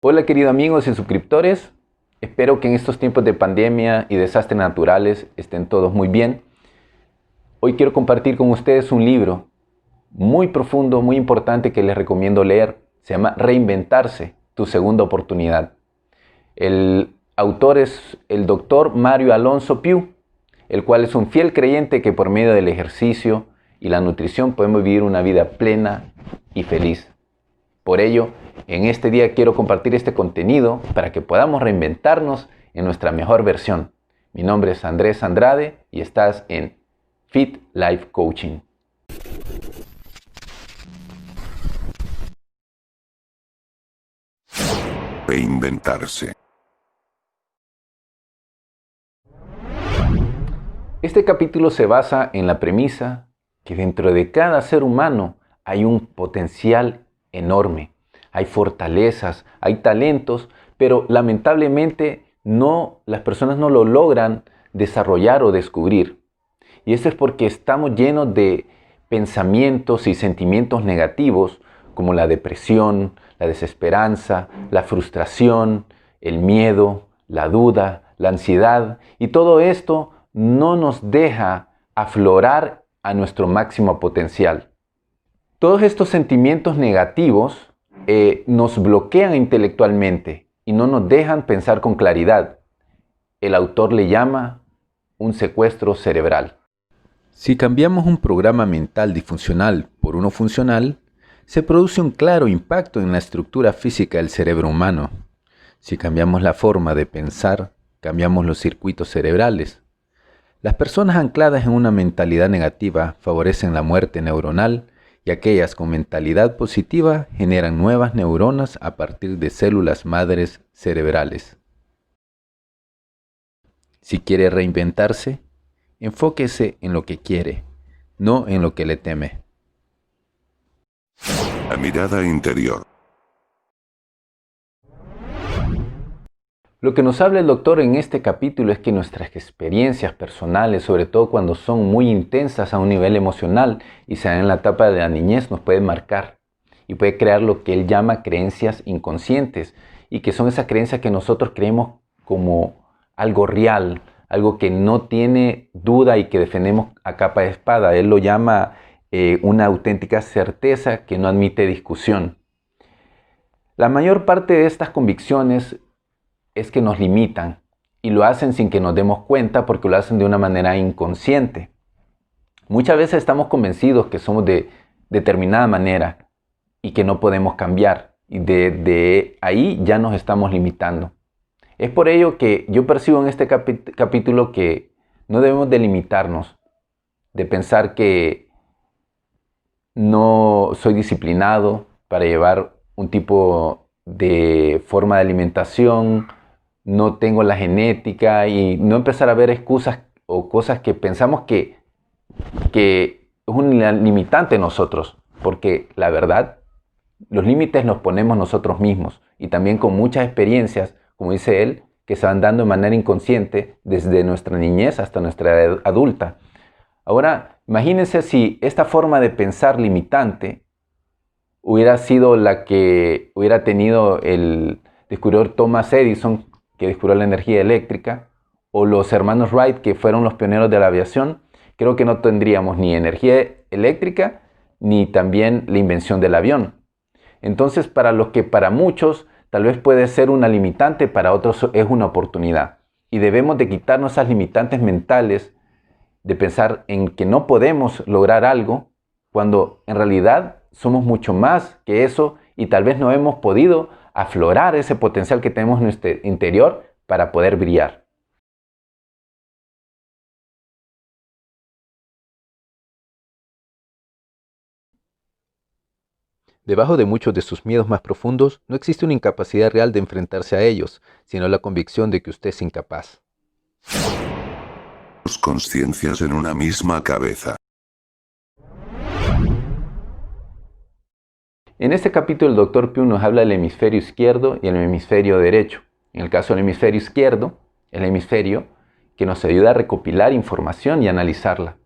Hola queridos amigos y suscriptores, espero que en estos tiempos de pandemia y desastres naturales estén todos muy bien. Hoy quiero compartir con ustedes un libro muy profundo, muy importante que les recomiendo leer. Se llama Reinventarse, tu segunda oportunidad. El autor es el doctor Mario Alonso Piu, el cual es un fiel creyente que por medio del ejercicio y la nutrición podemos vivir una vida plena y feliz. Por ello, en este día quiero compartir este contenido para que podamos reinventarnos en nuestra mejor versión. Mi nombre es Andrés Andrade y estás en Fit Life Coaching. Reinventarse. Este capítulo se basa en la premisa que dentro de cada ser humano hay un potencial enorme. Hay fortalezas, hay talentos, pero lamentablemente las personas no lo logran desarrollar o descubrir. Y esto es porque estamos llenos de pensamientos y sentimientos negativos como la depresión, la desesperanza, la frustración, el miedo, la duda, la ansiedad, y todo esto no nos deja aflorar a nuestro máximo potencial. Todos estos sentimientos negativos nos bloquean intelectualmente y no nos dejan pensar con claridad. El autor le llama un secuestro cerebral. Si cambiamos un programa mental disfuncional por uno funcional, se produce un claro impacto en la estructura física del cerebro humano. Si cambiamos la forma de pensar, cambiamos los circuitos cerebrales. Las personas ancladas en una mentalidad negativa favorecen la muerte neuronal y aquellas con mentalidad positiva generan nuevas neuronas a partir de células madres cerebrales. Si quiere reinventarse, enfóquese en lo que quiere, no en lo que le teme. La mirada interior. Lo que nos habla el doctor en este capítulo es que nuestras experiencias personales, sobre todo cuando son muy intensas a un nivel emocional y se dan en la etapa de la niñez, nos pueden marcar y puede crear lo que él llama creencias inconscientes, y que son esas creencias que nosotros creemos como algo real, algo que no tiene duda y que defendemos a capa de espada. Él lo llama una auténtica certeza que no admite discusión. La mayor parte de estas convicciones es que nos limitan y lo hacen sin que nos demos cuenta, porque lo hacen de una manera inconsciente. Muchas veces estamos convencidos que somos de determinada manera y que no podemos cambiar, y de ahí ya nos estamos limitando. Es por ello que yo percibo en este capítulo que no debemos de limitarnos, de pensar que no soy disciplinado para llevar un tipo de forma de alimentación, no tengo la genética, y no empezar a ver excusas o cosas que pensamos que es un limitante en nosotros, porque la verdad, los límites los ponemos nosotros mismos, y también con muchas experiencias, como dice él, que se van dando de manera inconsciente desde nuestra niñez hasta nuestra edad adulta. Ahora, imagínense si esta forma de pensar limitante hubiera sido la que hubiera tenido el descubridor Thomas Edison, que descubrió la energía eléctrica, o los hermanos Wright, que fueron los pioneros de la aviación. Creo que no tendríamos ni energía eléctrica ni también la invención del avión. Entonces, para lo que para muchos tal vez puede ser una limitante, para otros es una oportunidad. Y debemos de quitarnos esas limitantes mentales de pensar en que no podemos lograr algo, cuando en realidad somos mucho más que eso, y tal vez no hemos podido aflorar ese potencial que tenemos en nuestro interior para poder brillar. Debajo de muchos de sus miedos más profundos no existe una incapacidad real de enfrentarse a ellos, sino la convicción de que usted es incapaz. Dos conciencias en una misma cabeza. En este capítulo el Dr. Piu nos habla del hemisferio izquierdo y el hemisferio derecho. En el caso del hemisferio izquierdo, el hemisferio que nos ayuda a recopilar información y analizarla.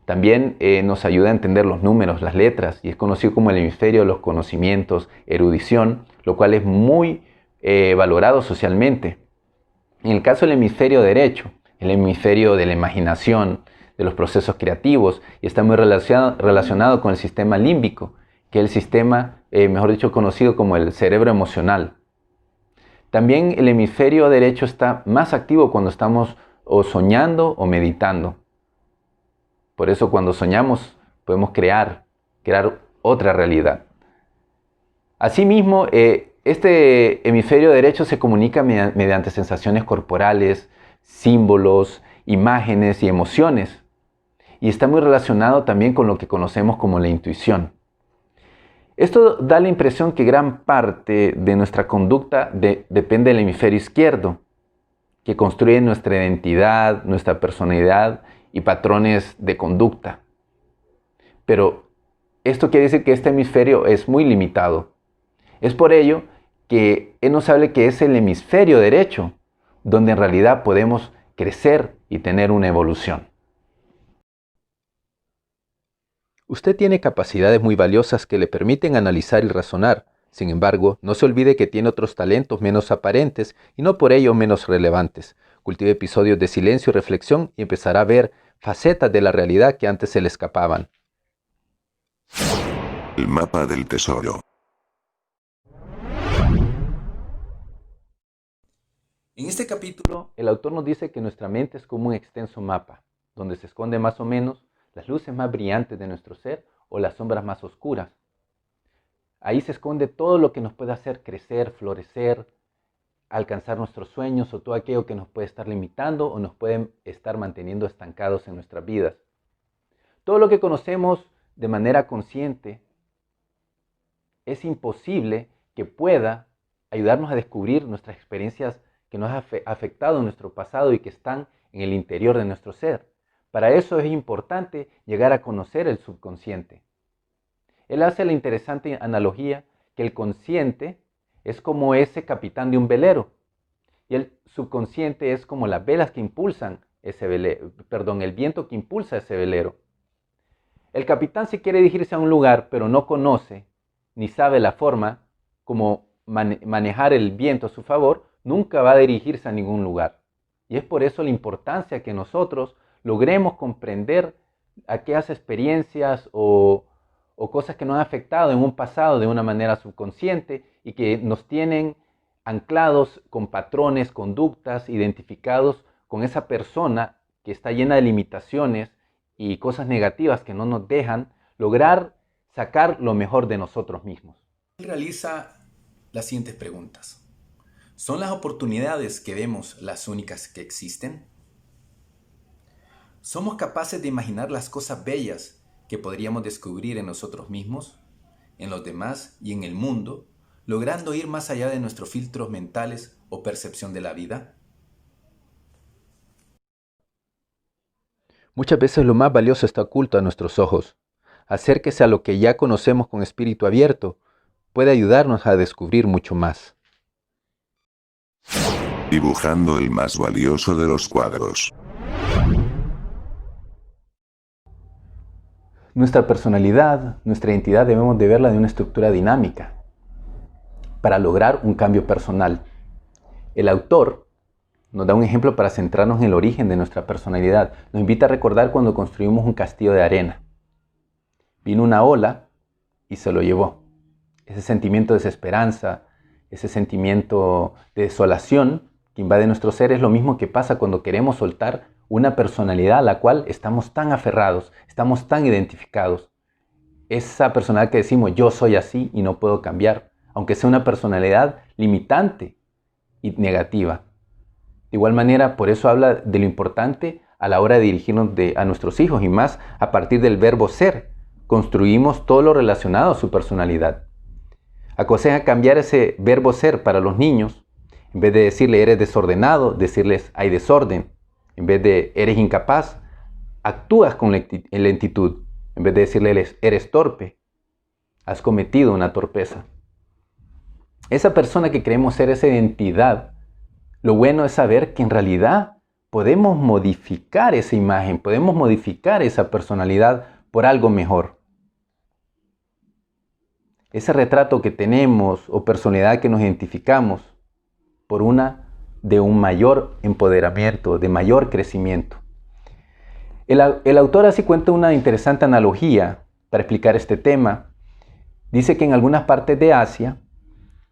También nos ayuda a entender los números, las letras, y es conocido como el hemisferio de los conocimientos, erudición, lo cual es muy valorado socialmente. En el caso del hemisferio derecho, el hemisferio de la imaginación, de los procesos creativos, y está muy relacionado con el sistema límbico, que es el sistema, mejor dicho, conocido como el cerebro emocional. También el hemisferio derecho está más activo cuando estamos o soñando o meditando. Por eso cuando soñamos podemos crear otra realidad. Asimismo, este hemisferio derecho se comunica mediante sensaciones corporales, símbolos, imágenes y emociones. Y está muy relacionado también con lo que conocemos como la intuición. Esto da la impresión que gran parte de nuestra conducta depende del hemisferio izquierdo, que construye nuestra identidad, nuestra personalidad y patrones de conducta. Pero esto quiere decir que este hemisferio es muy limitado. Es por ello que él nos habla que es el hemisferio derecho, donde en realidad podemos crecer y tener una evolución. Usted tiene capacidades muy valiosas que le permiten analizar y razonar. Sin embargo, no se olvide que tiene otros talentos menos aparentes y no por ello menos relevantes. Cultive episodios de silencio y reflexión y empezará a ver facetas de la realidad que antes se le escapaban. El mapa del tesoro. En este capítulo, el autor nos dice que nuestra mente es como un extenso mapa, donde se esconde más o menos las luces más brillantes de nuestro ser o las sombras más oscuras. Ahí se esconde todo lo que nos puede hacer crecer, florecer, alcanzar nuestros sueños o todo aquello que nos puede estar limitando o nos puede estar manteniendo estancados en nuestras vidas. Todo lo que conocemos de manera consciente es imposible que pueda ayudarnos a descubrir nuestras experiencias que nos han afectado en nuestro pasado y que están en el interior de nuestro ser. Para eso es importante llegar a conocer el subconsciente. Él hace la interesante analogía que el consciente es como ese capitán de un velero y el subconsciente es como las velas que impulsan ese velero, el viento que impulsa ese velero. El capitán si quiere dirigirse a un lugar pero no conoce ni sabe la forma como manejar el viento a su favor, nunca va a dirigirse a ningún lugar. Y es por eso la importancia que nosotros logremos comprender aquellas experiencias o cosas que nos han afectado en un pasado de una manera subconsciente y que nos tienen anclados con patrones, conductas, identificados con esa persona que está llena de limitaciones y cosas negativas que no nos dejan lograr sacar lo mejor de nosotros mismos. Él realiza las siguientes preguntas. ¿Son las oportunidades que vemos las únicas que existen? ¿Somos capaces de imaginar las cosas bellas que podríamos descubrir en nosotros mismos, en los demás y en el mundo, logrando ir más allá de nuestros filtros mentales o percepción de la vida? Muchas veces lo más valioso está oculto a nuestros ojos. Acérquese a lo que ya conocemos con espíritu abierto. Puede ayudarnos a descubrir mucho más. Dibujando el más valioso de los cuadros. Nuestra personalidad, nuestra identidad debemos de verla de una estructura dinámica para lograr un cambio personal. El autor nos da un ejemplo para centrarnos en el origen de nuestra personalidad. Nos invita a recordar cuando construimos un castillo de arena. Vino una ola y se lo llevó. Ese sentimiento de desesperanza, ese sentimiento de desolación que invade nuestro ser es lo mismo que pasa cuando queremos soltar una personalidad a la cual estamos tan aferrados, estamos tan identificados. Esa personalidad que decimos yo soy así y no puedo cambiar, aunque sea una personalidad limitante y negativa. De igual manera, por eso habla de lo importante a la hora de dirigirnos a nuestros hijos y más a partir del verbo ser. Construimos todo lo relacionado a su personalidad. Aconseja cambiar ese verbo ser para los niños. En vez de decirle eres desordenado, decirles hay desorden. En vez de eres incapaz, actúas con lentitud. En vez de decirle eres torpe, has cometido una torpeza. Esa persona que creemos ser esa identidad, lo bueno es saber que en realidad podemos modificar esa imagen, podemos modificar esa personalidad por algo mejor. Ese retrato que tenemos o personalidad que nos identificamos por una de un mayor empoderamiento, de mayor crecimiento. El autor así cuenta una interesante analogía para explicar este tema. Dice que en algunas partes de Asia,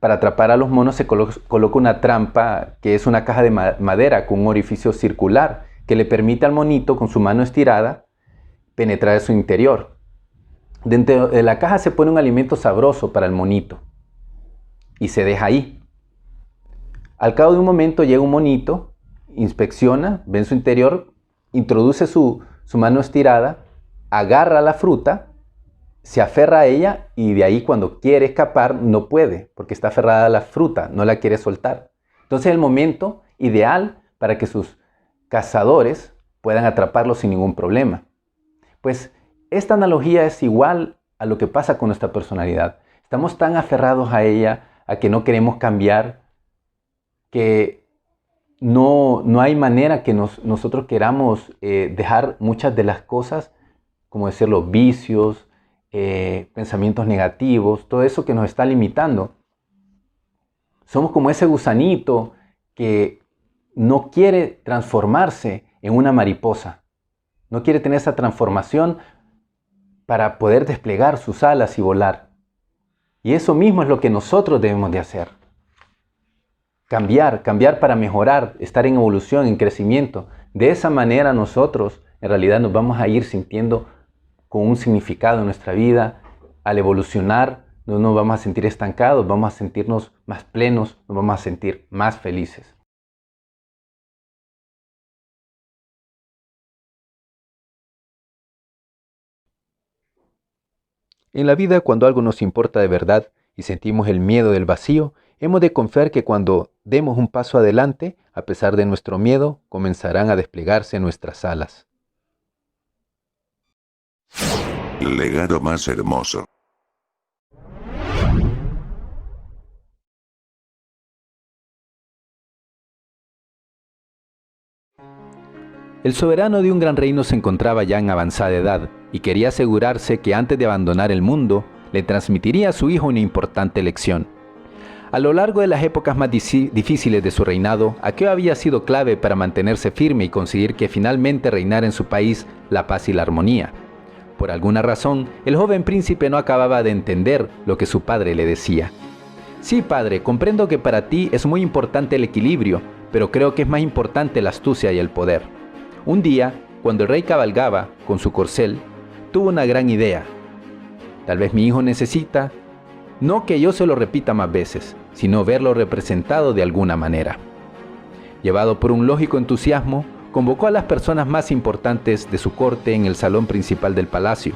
para atrapar a los monos se coloca una trampa que es una caja de madera con un orificio circular que le permite al monito con su mano estirada penetrar en su interior. Dentro de la caja se pone un alimento sabroso para el monito y se deja ahí. Al cabo de un momento llega un monito, inspecciona, ve en su interior, introduce su mano estirada, agarra la fruta, se aferra a ella y de ahí cuando quiere escapar no puede porque está aferrada a la fruta, no la quiere soltar. Entonces es el momento ideal para que sus cazadores puedan atraparlo sin ningún problema. Pues esta analogía es igual a lo que pasa con nuestra personalidad. Estamos tan aferrados a ella, a que no queremos cambiar, que no hay manera que nosotros queramos dejar muchas de las cosas, como decir los vicios, pensamientos negativos, todo eso que nos está limitando. Somos como ese gusanito que no quiere transformarse en una mariposa. No quiere tener esa transformación para poder desplegar sus alas y volar. Y eso mismo es lo que nosotros debemos de hacer. Cambiar para mejorar, estar en evolución, en crecimiento. De esa manera nosotros en realidad nos vamos a ir sintiendo con un significado en nuestra vida. Al evolucionar no nos vamos a sentir estancados, vamos a sentirnos más plenos, nos vamos a sentir más felices. En la vida, cuando algo nos importa de verdad y sentimos el miedo del vacío, hemos de confiar que cuando demos un paso adelante, a pesar de nuestro miedo, comenzarán a desplegarse nuestras alas. Legado más hermoso. El soberano de un gran reino se encontraba ya en avanzada edad y quería asegurarse que antes de abandonar el mundo, le transmitiría a su hijo una importante lección. A lo largo de las épocas más difíciles de su reinado, aquello había sido clave para mantenerse firme y conseguir que finalmente reinara en su país la paz y la armonía. Por alguna razón, el joven príncipe no acababa de entender lo que su padre le decía. Sí, padre, comprendo que para ti es muy importante el equilibrio, pero creo que es más importante la astucia y el poder. Un día, cuando el rey cabalgaba con su corcel, tuvo una gran idea. Tal vez mi hijo necesita, no que yo se lo repita más veces, sino verlo representado de alguna manera. Llevado por un lógico entusiasmo, convocó a las personas más importantes de su corte en el salón principal del palacio.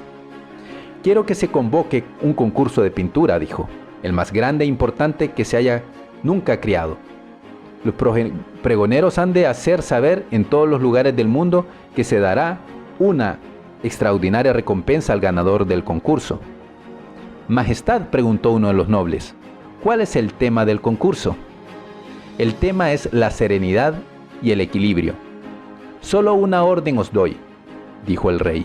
Quiero que se convoque un concurso de pintura, dijo, el más grande e importante que se haya nunca creado. Los pregoneros han de hacer saber en todos los lugares del mundo que se dará una extraordinaria recompensa al ganador del concurso. Majestad, preguntó uno de los nobles, ¿cuál es el tema del concurso? El tema es la serenidad y el equilibrio. Solo una orden os doy, dijo el rey.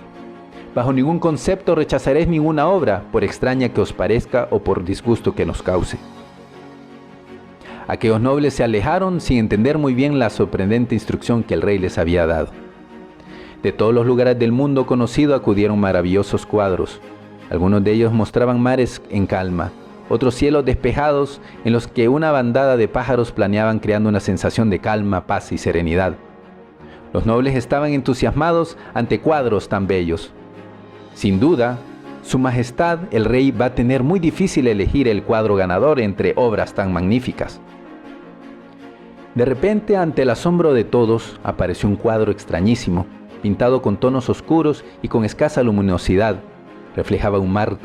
Bajo ningún concepto rechazaréis ninguna obra, por extraña que os parezca o por disgusto que nos cause. Aquellos nobles se alejaron sin entender muy bien la sorprendente instrucción que el rey les había dado. De todos los lugares del mundo conocido acudieron maravillosos cuadros. Algunos de ellos mostraban mares en calma, otros cielos despejados en los que una bandada de pájaros planeaban creando una sensación de calma, paz y serenidad. Los nobles estaban entusiasmados ante cuadros tan bellos. Sin duda, Su Majestad el Rey va a tener muy difícil elegir el cuadro ganador entre obras tan magníficas. De repente, ante el asombro de todos, apareció un cuadro extrañísimo, pintado con tonos oscuros y con escasa luminosidad. Reflejaba un mar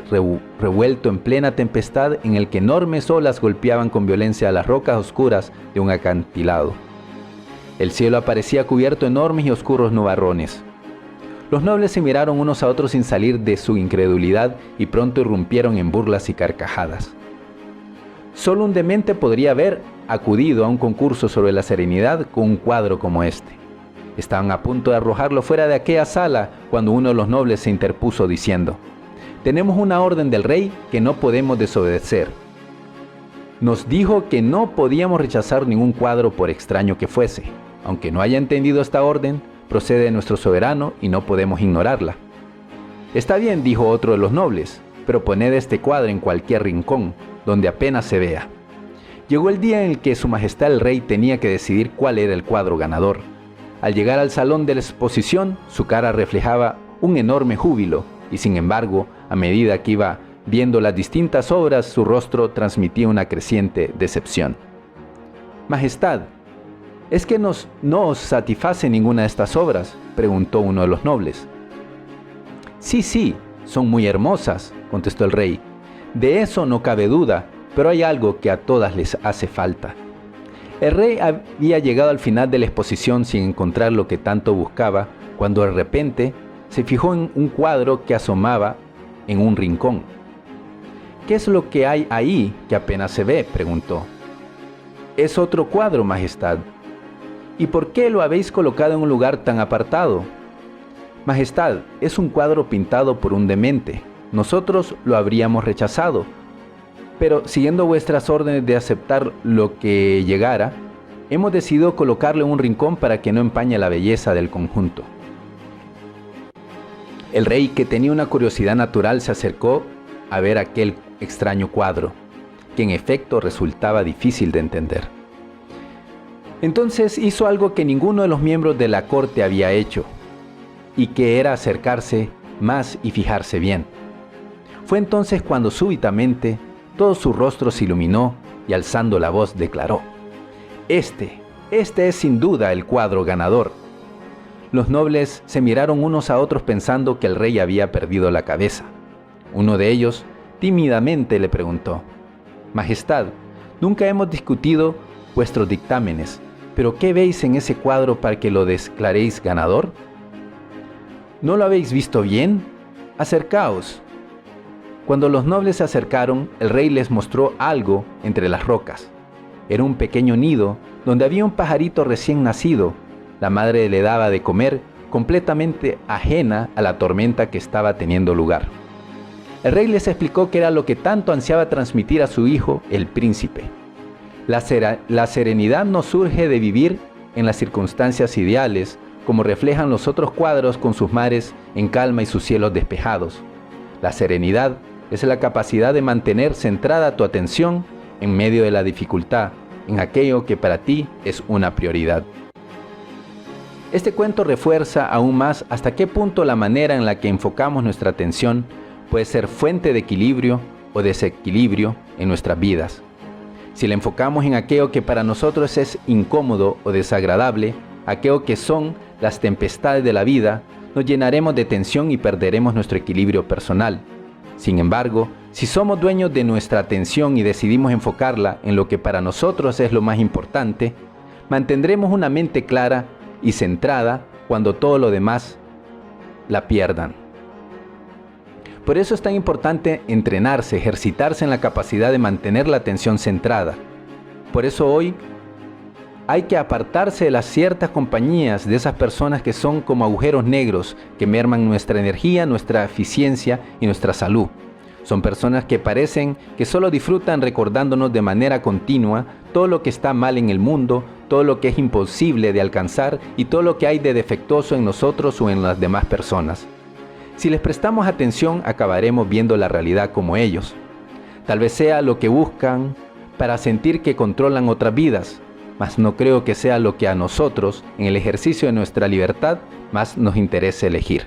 revuelto en plena tempestad en el que enormes olas golpeaban con violencia a las rocas oscuras de un acantilado. El cielo aparecía cubierto de enormes y oscuros nubarrones. Los nobles se miraron unos a otros sin salir de su incredulidad y pronto irrumpieron en burlas y carcajadas. Solo un demente podría haber acudido a un concurso sobre la serenidad con un cuadro como este. Estaban a punto de arrojarlo fuera de aquella sala cuando uno de los nobles se interpuso diciendo: «Tenemos una orden del rey que no podemos desobedecer. Nos dijo que no podíamos rechazar ningún cuadro por extraño que fuese. Aunque no haya entendido esta orden, procede de nuestro soberano y no podemos ignorarla». «Está bien», dijo otro de los nobles, «pero poned este cuadro en cualquier rincón, donde apenas se vea». Llegó el día en el que Su Majestad el Rey tenía que decidir cuál era el cuadro ganador. Al llegar al salón de la exposición, su cara reflejaba un enorme júbilo, y sin embargo, a medida que iba viendo las distintas obras, su rostro transmitía una creciente decepción. «Majestad, ¿es que no os satisface ninguna de estas obras?», preguntó uno de los nobles. Sí, son muy hermosas», contestó el rey. «De eso no cabe duda, pero hay algo que a todas les hace falta». El rey había llegado al final de la exposición sin encontrar lo que tanto buscaba, cuando de repente se fijó en un cuadro que asomaba en un rincón. «¿Qué es lo que hay ahí que apenas se ve?», preguntó. «Es otro cuadro, Majestad». «¿Y por qué lo habéis colocado en un lugar tan apartado?». «Majestad, es un cuadro pintado por un demente. Nosotros lo habríamos rechazado, pero siguiendo vuestras órdenes de aceptar lo que llegara, hemos decidido colocarlo en un rincón para que no empañe la belleza del conjunto». El rey, que tenía una curiosidad natural, se acercó a ver aquel extraño cuadro, que en efecto resultaba difícil de entender. Entonces hizo algo que ninguno de los miembros de la corte había hecho, y que era acercarse más y fijarse bien. Fue entonces cuando súbitamente todo su rostro se iluminó y alzando la voz declaró: Este es sin duda el cuadro ganador». Los nobles se miraron unos a otros pensando que el rey había perdido la cabeza. Uno de ellos tímidamente le preguntó: «Majestad, nunca hemos discutido vuestros dictámenes, pero ¿qué veis en ese cuadro para que lo declaréis ganador? ¿No lo habéis visto bien? Acercaos». Cuando los nobles se acercaron, el rey les mostró algo entre las rocas. Era un pequeño nido donde había un pajarito recién nacido. La madre le daba de comer, completamente ajena a la tormenta que estaba teniendo lugar. El rey les explicó que era lo que tanto ansiaba transmitir a su hijo, el príncipe. La serenidad no surge de vivir en las circunstancias ideales, como reflejan los otros cuadros con sus mares en calma y sus cielos despejados. La serenidad es la capacidad de mantener centrada tu atención en medio de la dificultad, en aquello que para ti es una prioridad. Este cuento refuerza aún más hasta qué punto la manera en la que enfocamos nuestra atención puede ser fuente de equilibrio o desequilibrio en nuestras vidas. Si la enfocamos en aquello que para nosotros es incómodo o desagradable, aquello que son las tempestades de la vida, nos llenaremos de tensión y perderemos nuestro equilibrio personal. Sin embargo, si somos dueños de nuestra atención y decidimos enfocarla en lo que para nosotros es lo más importante, mantendremos una mente clara y centrada cuando todo lo demás la pierdan. Por eso es tan importante entrenarse, ejercitarse en la capacidad de mantener la atención centrada. Por eso hoy hay que apartarse de las ciertas compañías, de esas personas que son como agujeros negros que merman nuestra energía, nuestra eficiencia y nuestra salud. Son personas que parecen que solo disfrutan recordándonos de manera continua todo lo que está mal en el mundo, todo lo que es imposible de alcanzar y todo lo que hay de defectuoso en nosotros o en las demás personas. Si les prestamos atención, acabaremos viendo la realidad como ellos. Tal vez sea lo que buscan para sentir que controlan otras vidas, mas no creo que sea lo que a nosotros, en el ejercicio de nuestra libertad, más nos interese elegir.